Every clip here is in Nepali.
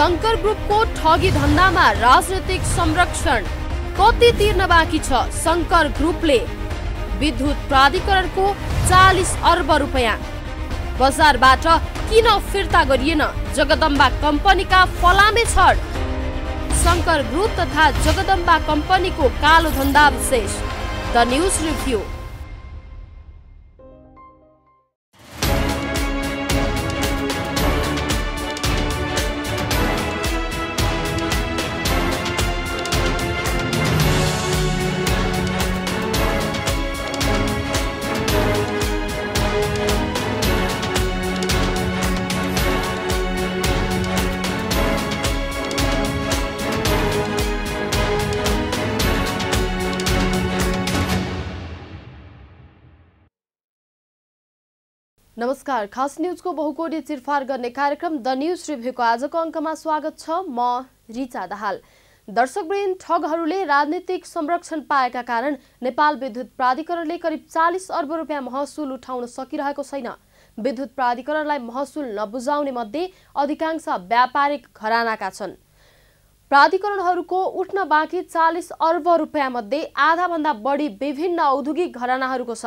शंकर ग्रुपको ठगी धन्दामा राजनीतिक संरक्षण कति तिर्न बाँकी छ? शंकर ग्रुपले विद्युत प्राधिकरणको 40 अर्ब रुपैयाँ बजारबाट किन फिर्ता गरिएन? जगदम्बा कम्पनीका फलामे छड। शंकर ग्रुप तथा जगदम्बा कम्पनीको कालो धन्दा विशेष। The news review. नमस्कार, खास न्यूजको बहुकोणीय चिरफार गर्ने कार्यक्रम द न्यूज रिभ्यूको आजको अङ्कमा स्वागत छ। म रिचा दाहाल। दर्शकवृन्द, ठगहरूले राजनीतिक संरक्षण पाएका कारण नेपाल विद्युत प्राधिकरणले करिब 40 अर्ब रुपियाँ महसुल उठाउन सकिरहेको छैन। विद्युत प्राधिकरणलाई महसुल नबुझाउने मध्ये अधिकांश व्यापारिक घरानाका छन्। प्राधिकरणहरूको उठ्न बाँकी 40 अर्ब रुपियाँ मध्ये आधाभन्दा बढी विभिन्न औद्योगिक घरानाहरूको छ।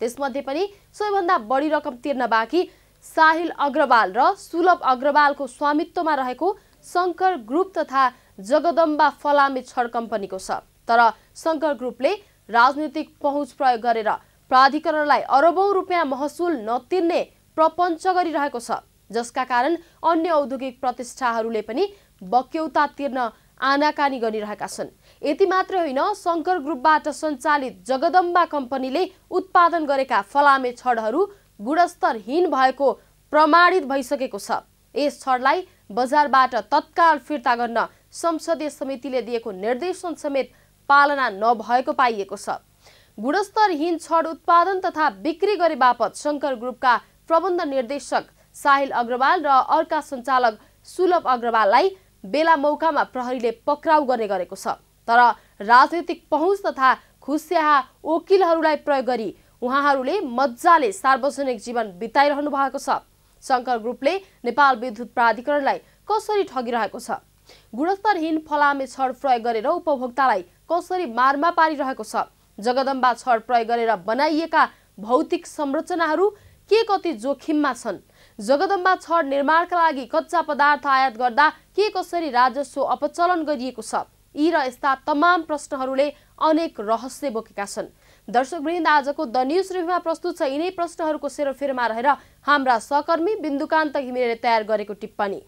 त्यसमध्ये पनि सबैभन्दा बढी रकम तिर्न बाँकी साहिल अग्रवाल र सुलभ अग्रवालको स्वामित्वमा रहेको शंकर ग्रुप तथा जगदम्बा फलामे छड कम्पनीको छ। तर शंकर ग्रुपले राजनीतिक पहुँच प्रयोग गरेर प्राधिकरणलाई अरबौं रुपियाँ महसुल नतिर्ने प्रपञ्च गरिरहेको छ, जसका कारण अन्य औद्योगिक प्रतिष्ठानहरूले पनि बक्यौता तिर्न आनाकानी गरिरहेका छन्। यति मात्र होइन, शंकर ग्रुपबाट सञ्चालित जगदम्बा कम्पनीले उत्पादन गरेका फलामे छडहरू गुणस्तरहीन भएको प्रमाणित भइसकेको छ। यस छडलाई बजारबाट तत्काल फिर्ता गर्न संसदीय समितिले दिएको निर्देशन समेत पालना नभएको पाइएको छ। गुणस्तरहीन छड उत्पादन तथा बिक्री गरे बापत शंकर ग्रुपका प्रबन्ध निर्देशक साहिल अग्रवाल र अर्का सञ्चालक सुलभ अग्रवाललाई बेला मौकामा प्रहरीले पक्राउ गर्ने गरेको छ। तर राजनीतिक पहुँच तथा खुस्याहा वकिलहरूलाई प्रयोग गरी उहाँहरूले मज्जाले सार्वजनिक जीवन बिताइरहनु भएको छ। शंकर ग्रुपले नेपाल विद्युत प्राधिकरणलाई कसरी ठगिरहेको छ? गुणस्तरहीन फलामे छड प्रयोग गरेर उपभोक्तालाई कसरी मारमा पारिरहेको छ? जगदम्बा छड प्रयोग गरेर बनाइएका भौतिक संरचनाहरू के कति जोखिममा छन्? जगदम्बा छड निर्माणका लागि कच्चा पदार्थ आयात गर्दा के कसरी राजस्व अपचलन गरिएको छ? यी र यस्ता तमाम प्रश्नहरूले अनेक रहस्य बोकेका छन्। दर्शकवृन्द, आजको द न्यूज रिभ्यूमा प्रस्तुत छ यिनै प्रश्नहरूको सेरोफेरोमा रहेर हाम्रा सहकर्मी बिन्दुकान्त घिमिरेले तयार गरेको टिप्पणी।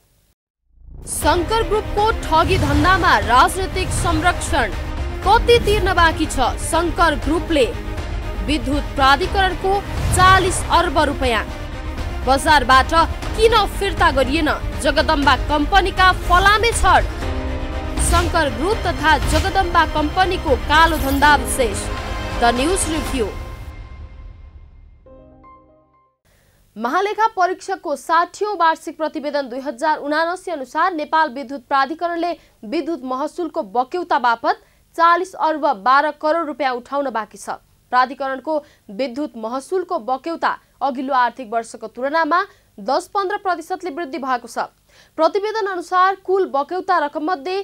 शंकर ग्रुपको ठगी धन्दामा राजनीतिक संरक्षण कति तिर्न बाँकी छ? शंकर ग्रुपले विद्युत प्राधिकरणको 40 अर्ब रुपैयाँ बजारबाट किन फिर्ता गरिएन? जगदम्बा कम्पनीका फलामे छड। शंकर ग्रुप तथा जगदम्बा कम्पनीको कालो धन्दा विशेष। The news review. महालेखा परीक्षकको 60औं वार्षिक प्रतिवेदन 2079 अनुसार नेपाल विद्युत प्राधिकरणले विद्युत महसुलको बक्यौता बापत 40 अर्ब 12 करोड रुपियाँ उठाउन बाँकी छ। प्राधिकरणको विद्युत महसुलको बक्यौता अघिल्लो आर्थिक वर्षको तुलनामा 10-15% वृद्धि भएको छ। प्रतिवेदन अनुसार कुल बक्यौता रकम मध्ये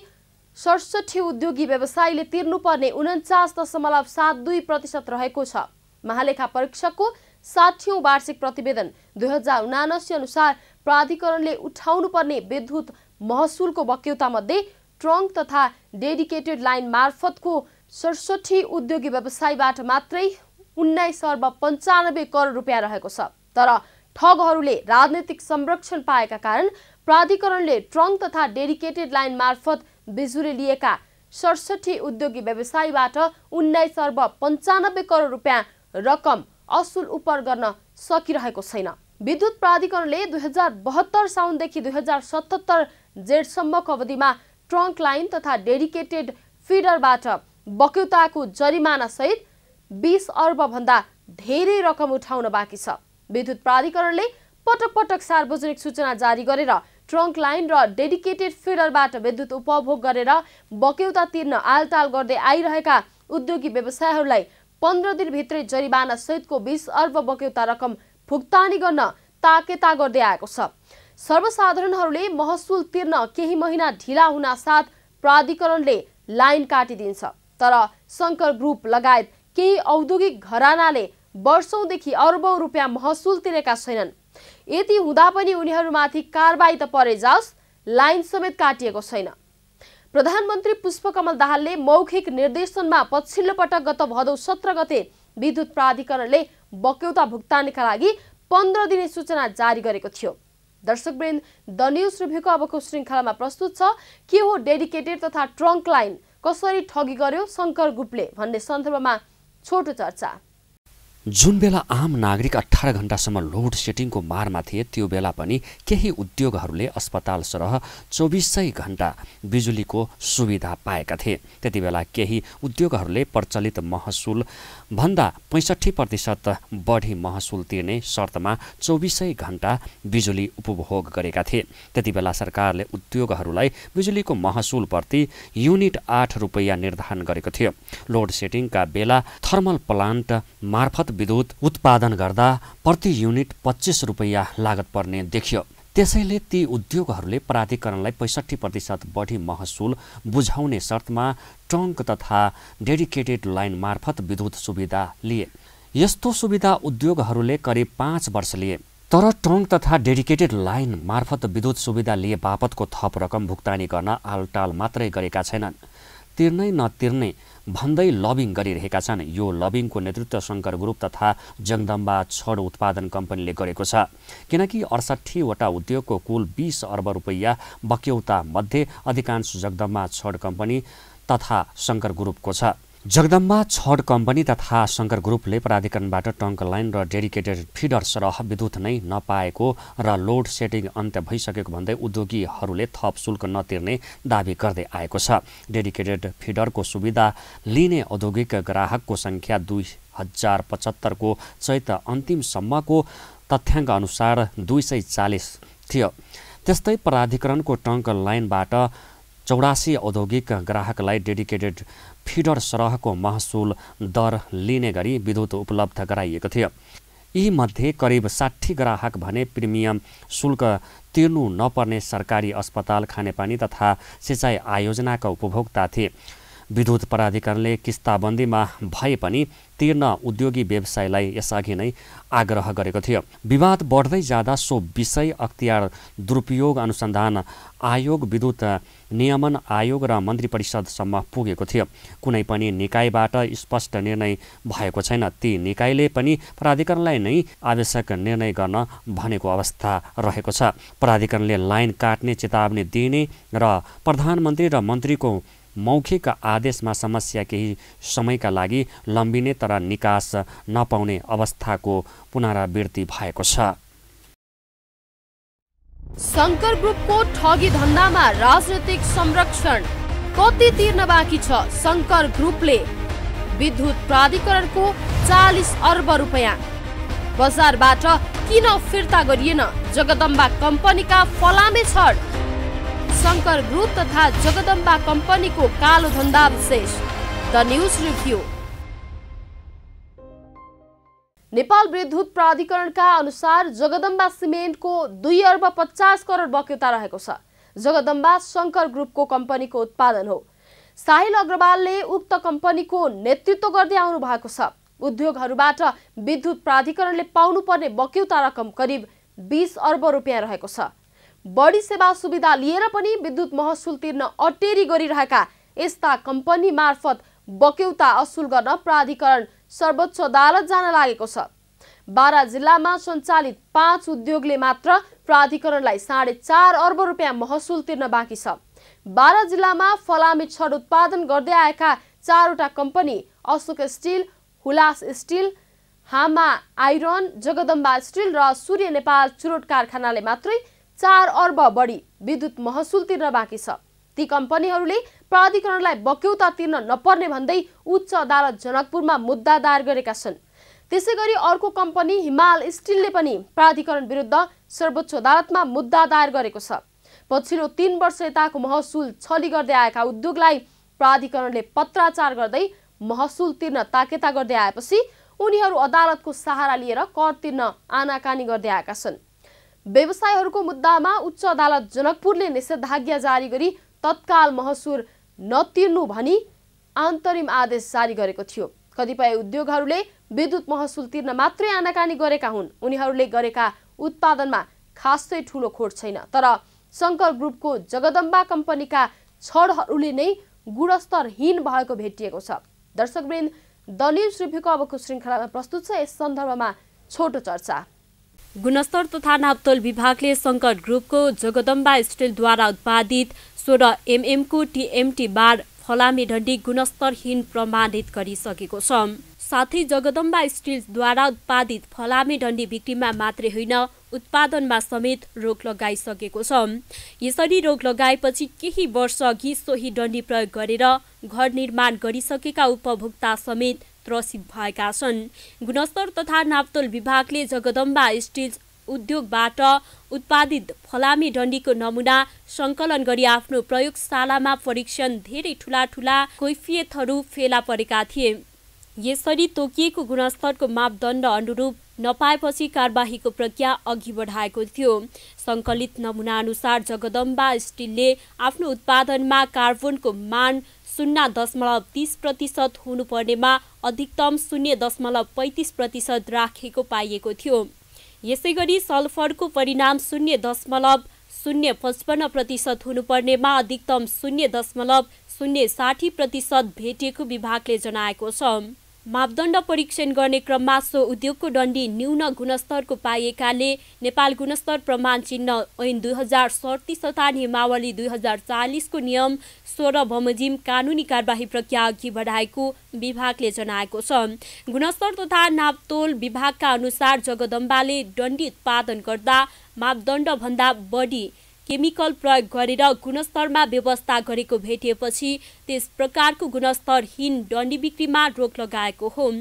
67 उद्योगी व्यवसायीले तिर्नुपर्ने 49.72% रहेको छ। महालेखा परीक्षकको 60औं वार्षिक प्रतिवेदन 2079 अनुसार प्राधिकरणले उठाउनुपर्ने विद्युत महसुलको बक्यौता मध्ये ट्रङ्क तथा डेडिकेटेड लाइन मार्फतको 67 उद्योगी व्यवसायीबाट मात्रै 19 अर्ब 95 करोड रुपियाँ रहेको छ। तर ठगहरूले राजनीतिक संरक्षण पाएका कारण प्राधिकरणले ट्रङ्क तथा डेडिकेटेड लाइन मार्फत बिजुली लिएका 67 उद्योगी व्यवसायीबाट 19 अर्ब 95 करोड रुपियाँ रकम असुल उपर गर्न सकिरहेको छैन। विद्युत प्राधिकरणले 2072 साउनदेखि 2077 जेठसम्मको अवधिमा ट्रङ्क लाइन तथा डेडिकेटेड फिडरबाट बक्यौताको जरिमाना सहित 20 अर्ब भन्दा धेरै रकम उठाउन बाँकी छ। विद्युत प्राधिकरणले पटक पटक सार्वजनिक सूचना जारी गरेर ट्रङ्क लाइन र डेडिकेटेड फिडरबाट विद्युत उपभोग गरेर बक्यौता तिर्न आलटाल गर्दै आइरहेका उद्योगी व्यवसायीहरूलाई 15 दिनभित्रै जरिमाना सहितको 20 अर्ब बक्यौता रकम भुक्तानी गर्न ताकेता गर्दै आएको छ। सर्वसाधारणहरूले महसुल तिर्न केही महिना ढिला हुनासाथ प्राधिकरणले लाइन काटिदिन्छ। तर शङ्कर ग्रुप लगायत केही औद्योगिक घरानाले वर्षौंदेखि अरबौं रुपियाँ महसुल तिरेका छैनन्। यति हुँदा पनि उनीहरूमाथि कारबाही त परे जाओस्, लाइन समेत काटिएको छैन। प्रधानमन्त्री पुष्पकमल दाहालले मौखिक निर्देशनमा पछिल्लो पटक गत भदौ 17 गते विद्युत प्राधिकरणले बक्यौता भुक्तानीका लागि 15 दिने सूचना जारी गरेको थियो। दर्शकवृन्द, द न्यूज रिभ्यूको अबको श्रृङ्खलामा प्रस्तुत छ के हो डेडिकेटेड तथा ट्रङ्क लाइन, कसरी ठगी गर्यो शङ्कर ग्रुपले भन्ने सन्दर्भमा छोटो चर्चा। जुन बेला आम नागरिक 18 घण्टासम्म लोड सेटिङको मारमा थिए त्यो बेला पनि केही उद्योगहरूले अस्पताल सरह 24 घण्टा बिजुलीको सुविधा पाएका थिए। त्यति बेला केही उद्योगहरूले प्रचलित महसुल भन्दा 65% बढी महसुल तिर्ने शर्तमा 24 घण्टा बिजुली उपभोग गरेका थिए। त्यति बेला सरकारले उद्योगहरूलाई बिजुलीको महसुल प्रति युनिट 8 रुपैयाँ निर्धारण गरेको थियो। लोड सेटिङका बेला थर्मल प्लान्ट मार्फत विद्युत उत्पादन गर्दा प्रति युनिट 25 रुपैयाँ लागत पर्ने देखियो। त्यसैले ती उद्योगहरूले प्राधिकरणलाई 65% बढी महसुल बुझाउने शर्तमा ट्रङ्क तथा डेडिकेटेड लाइन मार्फत विद्युत सुविधा लिए। यस्तो सुविधा उद्योगहरूले करिब 5 वर्ष लिए। तर ट्रङ्क तथा डेडिकेटेड लाइन मार्फत विद्युत सुविधा लिए बापतको थप रकम भुक्तानी गर्न आलटाल मात्रै गरेका छैनन्, तिर्नै नतिर्ने भन्दै लबिङ गरिरहेका छन्। यो लबिङको नेतृत्व शङ्कर ग्रुप तथा जगदम्बा छड उत्पादन कम्पनीले गरेको छ। किनकि 68 वटा उद्योगको कुल 20 अर्ब रुपैयाँ बक्यौता मध्ये अधिकांश जगदम्बा छड कम्पनी तथा शङ्कर ग्रुपको छ। जगदम्बा छड कम्पनी तथा शङ्कर ग्रुपले प्राधिकरणबाट ट्रङ्क लाइन र डेडिकेटेड फिडर सरह विद्युत नै नपाएको र लोड सेटिङ अन्त्य भइसकेको भन्दै उद्योगीहरूले थप शुल्क नतिर्ने दावी गर्दै आएको छ। डेडिकेटेड फिडरको सुविधा लिने औद्योगिक ग्राहकको सङ्ख्या 2075 को चैत अन्तिमसम्मको तथ्याङ्क अनुसार 240 थियो। त्यस्तै प्राधिकरणको ट्रङ्क लाइनबाट 84 औद्योगिक ग्राहकलाई डेडिकेटेड फिडर सरहको महसुल दर लिने गरी विद्युत उपलब्ध गराइएको थियो। यी मध्ये करिब 60 ग्राहक भने प्रिमियम शुल्क तिर्नु नपर्ने सरकारी अस्पताल, खानेपानी तथा सिँचाइ आयोजनाका उपभोक्ता थिए। विद्युत प्राधिकरणले किस्ताबन्दीमा भए पनि तिर्न उद्योगी व्यवसायलाई यसअघि नै आग्रह गरेको थियो। विवाद बढ्दै जाँदा सो विषय अख्तियार दुरुपयोग अनुसन्धान आयोग, विद्युत नियमन आयोग र मन्त्री परिषदसम्म पुगेको थियो। कुनै पनि निकायबाट स्पष्ट निर्णय भएको छैन। ती निकायले पनि प्राधिकरणलाई नै आवश्यक निर्णय गर्न भनेको अवस्था रहेको छ। प्राधिकरणले लाइन काट्ने चेतावनी दिने र प्रधानमन्त्री र मन्त्रीको मौखिक आदेशमा समस्या केही समयका लागि लम्बिने तर निकास नपाउने अवस्थाको पुनरावृत्ति भएको छ। शङ्कर ग्रुपको ठगी धन्दामा राजनीतिक संरक्षण कति तिर्न बाँकी छ? शङ्कर ग्रुपले विद्युत प्राधिकरणको 40 अर्ब रुपैयाँ बजारबाट किन फिर्ता गरिएन? जगदम्बा कम्पनीका फलामे छड, शङ्कर ग्रुप तथा जगदम्बा कम्पनीको कालो धन्दा विशेष। The news review. नेपाल विद्युत प्राधिकरणका अनुसार जगदम्बा सिमेन्टको 2 अर्ब 50 करोड बक्यौता रहेको छ। जगदम्बा शङ्कर ग्रुपको कम्पनीको उत्पादन हो। साहिल अग्रवालले उक्त कम्पनीको नेतृत्व गर्दै आउनु भएको छ। उद्योगहरूबाट विद्युत प्राधिकरणले पाउनुपर्ने बक्यौता रकम करिब 20 अर्ब रुपियाँ रहेको छ। बढी सेवा सुविधा लिएर पनि विद्युत महसुल तिर्न अटेरी गरिरहेका यस्ता कम्पनी मार्फत बक्यौता असुल गर्न प्राधिकरण सर्वोच्च अदालत जान लागेको छ। बारा जिल्लामा सञ्चालित 5 उद्योगले मात्र प्राधिकरणलाई 4.5 अर्ब रुपियाँ महसुल तिर्न बाँकी छ। बारा जिल्लामा फलामे छड उत्पादन गर्दै आएका 4वटा company Ashok steel, Hulas steel, Hama iron, Jagdamba steel र सूर्य नेपाल चुरोट कारखानाले मात्रै 4 अर्ब बढी विद्युत महसुल तिर्न बाँकी छ। ती कम्पनीहरूले प्राधिकरणलाई बक्यौता तिर्न नपर्ने भन्दै उच्च अदालत जनकपुरमा मुद्दा दायर गरेका छन्। त्यसैगरी अर्को कम्पनी हिमाल स्टिलले पनि प्राधिकरण विरुद्ध सर्वोच्च अदालतमा मुद्दा दायर गरेको छ। पछिल्लो 3 वर्ष यताको महसुल छली गर्दै आएका उद्योगलाई प्राधिकरणले पत्राचार गर्दै महसुल तिर्न ताकेता गर्दै आएपछि उनीहरू अदालतको सहारा लिएर कर तिर्न आनाकानी गर्दै आएका छन्। व्यवसायीहरूको मुद्दामा उच्च अदालत जनकपुरले निषेधाज्ञा जारी गरी तत्काल महसुल नतिर्नु भनी अन्तरिम आदेश जारी गरेको थियो। कतिपय उद्योगहरूले विद्युत महसुल तिर्न मात्रै आनाकानी गरेका हुन्। उनीहरूले गरेका उत्पादनमा खासै ठूलो खोट छैन, तर शङ्कर ग्रुपको जगदम्बा कम्पनीका छडहरूले नै गुणस्तरहीन भएको भेटिएको छ। दर्शकवृन्द, द न्यूज रिभ्यूको अबको श्रृङ्खलामा प्रस्तुत छ यस सन्दर्भमा छोटो चर्चा। गुणस्तर तथा नापतोल विभागले शङ्कर ग्रुपको जगदम्बा स्टिलद्वारा उत्पादित 16 mm को TMT बार फलामे डन्डी गुणस्तरहीन प्रमाणित गरिसकेको छ। साथै जगदम्बा स्टिलद्वारा उत्पादित फलामे डन्डी बिक्रीमा मात्रै होइन उत्पादनमा समेत रोक लगाइसकेको छ। यसरी रोक लगाएपछि केही वर्ष अघि सोही डन्डी प्रयोग गरेर घर निर्माण गरिसकेका उपभोक्ता समेत त्रसित भएका छन्। गुणस्तर तथा नापतोल विभागले जगदम्बा स्टिल उद्योगबाट उत्पादित फलामे डन्डीको नमुना सङ्कलन गरी आफ्नो प्रयोगशालामा परीक्षण धेरै ठूला कैफियतहरू फेला परेका थिए। यसरी तोकिएको गुणस्तरको मापदण्ड अनुरूप नपाएपछि कारबाहीको प्रक्रिया अघि बढाएको थियो। सङ्कलित नमुना अनुसार जगदम्बा स्टिलले आफ्नो उत्पादनमा कार्बनको मान 0.30% हुनुपर्नेमा अधिकतम 0.35% राखेको पाइएको थियो। यसैगरी सल्फरको परिणाम 0.055% हुनुपर्नेमा अधिकतम 0.060% भेटिएको विभागले जनाएको छ। मापदण्ड परीक्षण गर्ने क्रममा सो उद्योगको डन्डी न्यून गुणस्तरको पाइएकाले नेपाल गुणस्तर प्रमाण चिन्ह ऐन 2037 तथा नियमावली 2040 को नियम 16 बमोजिम कानुनी कारबाही प्रक्रिया अघि बढाएको विभागले जनाएको छ। गुणस्तर तथा नापतोल विभागका अनुसार जगदम्बाले डन्डी उत्पादन गर्दा मापदण्ड भन्दा बढी केमिकल प्रयोग गरेर गुणस्तरमा व्यवस्था गरेको भेटिएपछि त्यस प्रकारको गुणस्तरहीन डन्डी बिक्रीमा रोक लगाएको हो।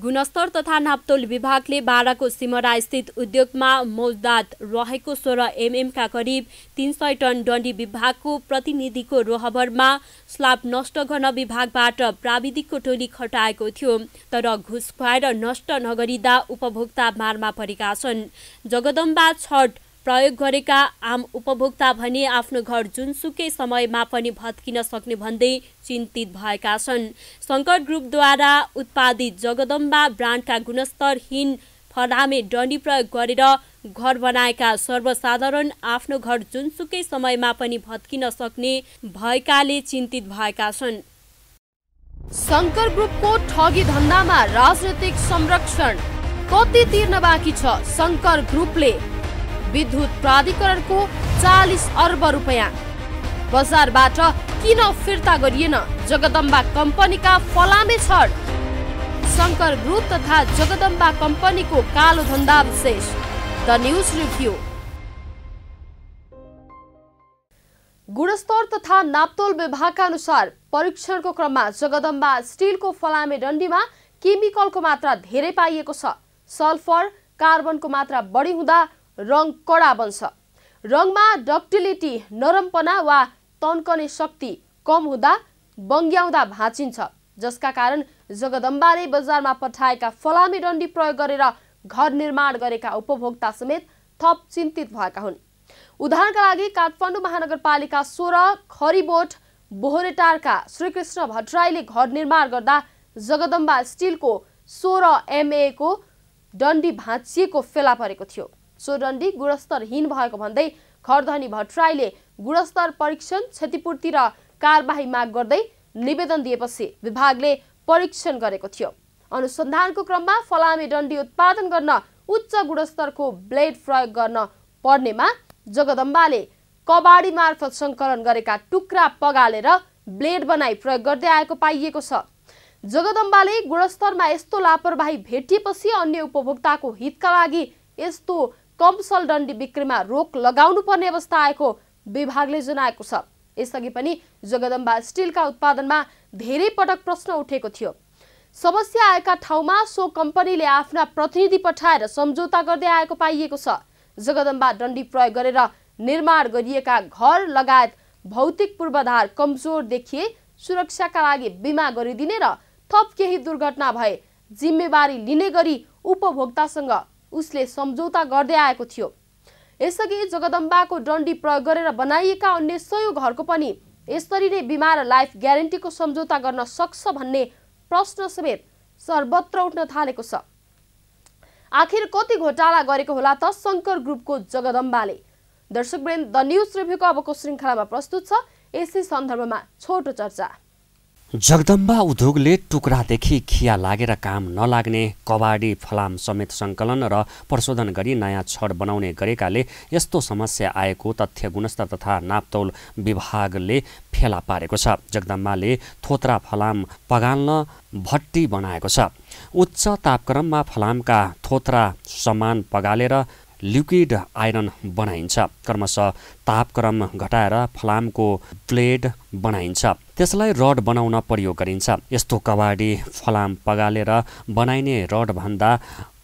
गुणस्तर तथा नापतोल विभागले बाराको सिमरा स्थित उद्योगमा मौजदात रहेको 16 mm का करिब 300 टन डन्डी विभागको प्रतिनिधिको रोहबरमा स्लाब नष्ट गर्न विभागबाट प्राविधिकको टोली खटाएको थियो, तर घुस खुवाएर नष्ट नगरिँदा उपभोक्ता मारमा परेका छन्। जगदम्बा छड प्रयोग गरेका आम उपभोक्ता भने आफ्नो घर जुनसुकै समयमा पनि भत्किन सक्ने भन्दै चिन्तित भएका छन्। शङ्कर ग्रुपद्वारा उत्पादित जगदम्बा ब्रान्डका गुणस्तरहीन फलामे डन्डी प्रयोग गरेर घर बनाएका सर्वसाधारण आफ्नो घर जुनसुकै समयमा पनि भत्किन सक्ने भएकाले चिन्तित भएका छन्। शङ्कर ग्रुपको ठगी धन्दामा राजनीतिक संरक्षण कति तिर्न बाँकी छ? शङ्कर ग्रुपले विद्युत प्राधिकरणको 40 अर्ब रुपैयाँ बजारबाट किन फिर्ता गरिएन? जगदम्बा कम्पनीका फलामे छड। शङ्कर ग्रुप तथा जगदम्बा कम्पनीको कालो धन्दा विशेष। The news review. गुणस्तर तथा नापतोल विभागका अनुसार परीक्षणको क्रममा जगदम्बा स्टिलको फलामे डन्डीमा केमिकलको मात्रा धेरै पाइएको छ। सल्फर, कार्बनको मात्रा बढी हुँदा रङ कडा बन्छ। रङमा डक्टिलिटी, नरमपना वा तन्कने शक्ति कम हुँदा बङ्ग्याउँदा भाँचिन्छ, जसका कारण जगदम्बाले बजारमा पठाएका फलामे डन्डी प्रयोग गरेर घर निर्माण गरेका उपभोक्ता समेत थप चिन्तित भएका हुन्। उदाहरणका लागि काठमाडौँ महानगरपालिका 16 खरीबोट बोहरेटारका श्रीकृष्ण भट्टराईले घर निर्माण गर्दा जगदम्बा स्टिलको 16 MA को डन्डी भाँचिएको फेला परेको थियो। सो डन्डी गुणस्तरहीन भएको भन्दै घरधनी भट्टराईले गुणस्तर परीक्षण, क्षतिपूर्ति र कारबाही माग गर्दै निवेदन दिएपछि विभागले परीक्षण गरेको थियो। अनुसन्धानको क्रममा फलामे डन्डी उत्पादन गर्न उच्च गुणस्तरको ब्लेड प्रयोग गर्न पर्नेमा जगदम्बाले कबाडी मार्फत सङ्कलन गरेका टुक्रा पगालेर ब्लेड बनाई प्रयोग गर्दै आएको पाइएको छ। जगदम्बाले गुणस्तरमा यस्तो लापरवाही भेटिएपछि अन्य उपभोक्ताको हितका लागि यस्तो कमसल डन्डी बिक्रीमा रोक लगाउनु पर्ने अवस्था आएको विभागले जनाएको छ। यसअघि पनि जगदम्बा स्टिलका उत्पादनमा धेरै पटक प्रश्न उठेको थियो। समस्या आएका ठाउँमा सो कम्पनीले आफ्ना प्रतिनिधि पठाएर सम्झौता गर्दै आएको पाइएको छ। जगदम्बा डन्डी प्रयोग गरेर निर्माण गरिएका घर लगायत भौतिक पूर्वाधार कमजोर देखिए सुरक्षाका लागि बिमा गरिदिने र थप केही दुर्घटना भए जिम्मेवारी लिने गरी उपभोक्तासँग उसले सम्झौता गर्दै आएको थियो। यसअघि जगदम्बाको डन्डी प्रयोग गरेर बनाइएका अन्य 100 घरको पनि यसरी नै बिमा र लाइफ ग्यारेन्टीको सम्झौता गर्न सक्छ भन्ने प्रश्न समेत सर्वत्र उठ्न थालेको छ। आखिर कति घोटाला गरेको होला त शंकर ग्रुपको जगदम्बाले? दर्शकवृन्द, द न्यूज रिभ्यूको अबको श्रृङ्खलामा प्रस्तुत छ यसै सन्दर्भमा छोटो चर्चा। जगदम्बा उद्योगले टुक्रादेखि खिया लागेर काम नलाग्ने कबाडी फलाम समेत सङ्कलन र प्रशोधन गरी नयाँ छड बनाउने गरेकाले यस्तो समस्या आएको तथ्य गुणस्तर तथा नापतौल विभागले फेला पारेको छ। जगदम्बाले थोत्रा फलाम पगाल्न भट्टी बनाएको छ। उच्च तापक्रममा फलामका थोत्रा समान पगालेर लिक्विड आइरन बनाइन्छ। क्रमशः तापक्रम घटाएर फलामको ब्लेड बनाइन्छ, त्यसलाई रड बनाउन प्रयोग गरिन्छ। यस्तो कबाडी फलाम पगालेर बनाइने रडभन्दा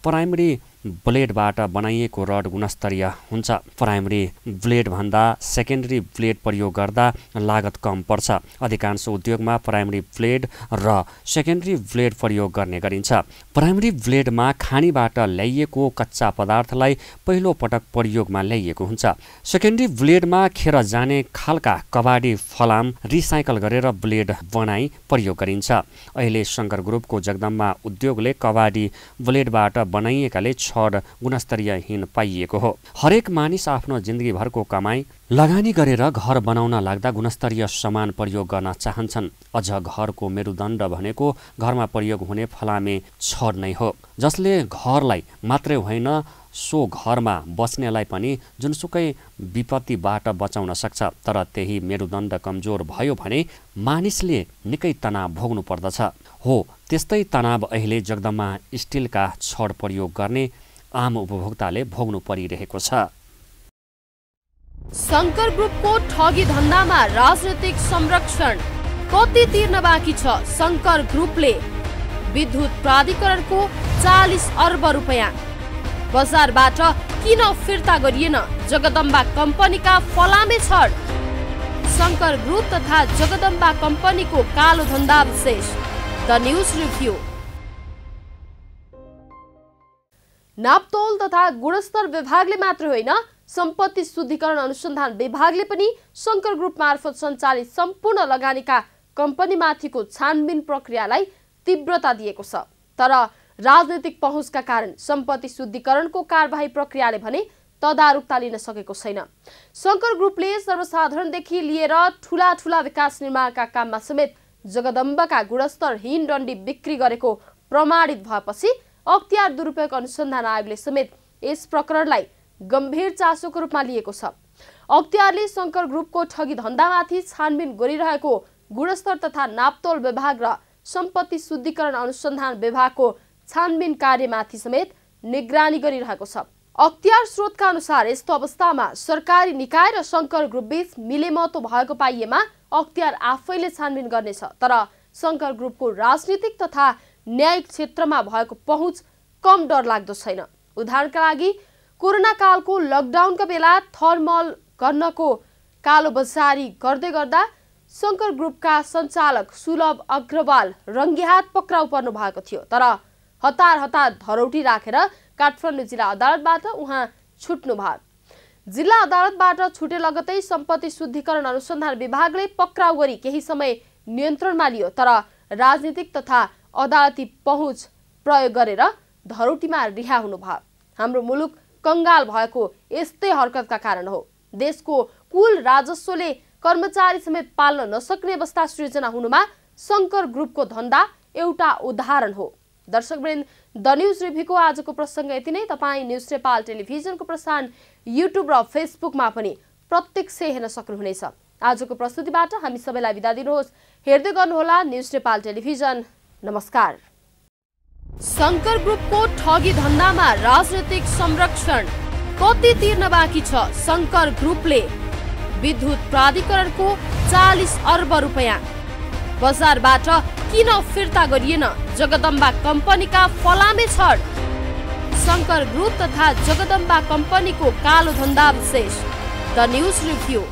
प्राइमरी ब्लेडबाट बनाइएको रड गुणस्तरीय हुन्छ। प्राइमरी ब्लेडभन्दा सेकेन्डरी ब्लेड प्रयोग गर्दा लागत कम पर्छ। अधिकांश उद्योगमा प्राइमरी ब्लेड र सेकेन्डरी ब्लेड प्रयोग गर्ने गरिन्छ। प्राइमरी ब्लेडमा खानीबाट ल्याइएको कच्चा पदार्थलाई पहिलो पटक प्रयोगमा ल्याइएको हुन्छ। सेकेन्डरी ब्लेडमा खेर जाने खालका कबाडी फलाम रिसाइकल गरेर ब्लेड बनाई प्रयोग गरिन्छ। अहिले शंकर ग्रुपको जगदम्बा उद्योगले कबाडी ब्लेडबाट बनाइएकाले छड गुणस्तरीयहीन पाइएको हो। हरेक मानिस आफ्नो जिन्दगीभरको कमाई लगानी गरेर घर बनाउन लाग्दा गुणस्तरीय सामान प्रयोग गर्न चाहन्छन्। अझ घरको मेरुदण्ड भनेको घरमा प्रयोग हुने फलामे छड नै हो, जसले घरलाई मात्रै होइन सो घरमा बस्नेलाई पनि जुनसुकै विपत्तिबाट बचाउन सक्छ। तर त्यही मेरुदण्ड कमजोर भयो भने मानिसले निकै तनाव भोग्नु पर्दछ। हो, त्यस्तै तनाव अहिले जगदम्बा स्टिलका छड प्रयोग गर्ने आम उपभोक्ताले भोग्नु परिरहेको छ। शंकर ग्रुपको ठगी धन्दामा राजनीतिक संरक्षण कति तिर्न बाँकी छ? शंकर ग्रुपले विद्युत प्राधिकरणको 40 अर्ब रुपैयाँ बजारबाट किन फिर्ता गरिएन? जगदम्बा कम्पनीका फलामे छड। शंकर ग्रुप तथा जगदम्बा कम्पनीको कालो धन्दा विशेष। The news review. नापतोल तथा गुणस्तर विभागले मात्र होइन, सम्पत्ति शुद्धिकरण अनुसन्धान विभागले पनि शंकर ग्रुप मार्फत सञ्चालित सम्पूर्ण लगानीका कम्पनीमाथिको छानबिन प्रक्रियालाई तीव्रता दिएको छ। तर राजनीतिक पहुँचका कारण सम्पत्ति शुद्धिकरणको कारबाही प्रक्रियाले भने तदारुकता लिन सकेको छैन। शंकर ग्रुपले सर्वसाधारणदेखि लिएर ठूला ठूला विकास निर्माणका काममा समेत जगदम्बाका गुणस्तरहीन डन्डी बिक्री गरेको प्रमाणित भएपछि अख्तियार दुरुपयोग अनुसन्धान आयोगले समेत यस प्रकरणलाई गम्भीर चासोको रूपमा लिएको छ। अख्तियारले शंकर ग्रुपको ठगी धन्दामाथि छानबिन गरिरहेको गुणस्तर तथा नापतोल विभाग र सम्पत्ति शुद्धिकरण अनुसन्धान विभागको छानबिन कार्यमाथि समेत निगरानी गरिरहेको छ। अख्तियार स्रोतका अनुसार यस्तो अवस्थामा सरकारी निकाय र शंकर ग्रुपबीच मिलेमतो भएको पाइएमा अख्तियार आफैले छानबिन गर्नेछ। तर शंकर ग्रुपको राजनीतिक तथा न्यायिक क्षेत्रमा भएको पहुँच कम डर लाग्दो छैन। उदाहरणका लागि कोरोना कालको लकडाउनका बेला थर्मल गर्नको कालोबजारी गर्दै गर्दा शंकर ग्रुपका सञ्चालक सुलभ अग्रवाल रङ्गेहात पक्राउ पर्नु भएको थियो। तर हतार हतार धरौटी राखेर काठमाडौँ जिल्ला अदालतबाट उहाँ छुट्नु भयो। जिल्ला अदालतबाट छुटे लगतै सम्पत्ति शुद्धिकरण अनुसन्धान विभागले पक्राउ गरी केही समय नियन्त्रणमा लियो। तर राजनीतिक तथा अदालती पहुँच प्रयोग गरेर धरौटीमा रिहा हुनुभयो। हाम्रो मुलुक कंगाल भएको यस्तै हरकतका कारण हो। देशको कुल राजस्वले कर्मचारी समेत पाल्न नसक्ने अवस्था सृजना हुनुमा शंकर ग्रुपको धन्दा एउटा उदाहरण हो। दर्शकवृन्द, द न्यूज रिभ्यूको आजको प्रसंग यति नै। तपाईं न्यूज नेपाल टेलिभिजनको प्रसारण युट्युब र फेसबुकमा पनि प्रत्यक्ष हेर्न सक्नुहुनेछ। आजको प्रस्तुतिबाट हामी सबैलाई बिदा दिनुहोस्। हेर्दै गर्नुहोला न्यूज नेपाल टेलिभिजन। नमस्कार। शंकर ग्रुपको ठगी धन्दामा राजनीतिक संरक्षण कति तिर्न बाँकी छ? शंकर ग्रुपले विद्युत प्राधिकरणको 40 अर्ब रुपैयाँ बजारबाट किन फिर्ता गरिएन? जगदम्बा कम्पनीका फलामे छड। शंकर ग्रुप तथा जगदम्बा कम्पनीको कालो धन्दा विशेष। The news review.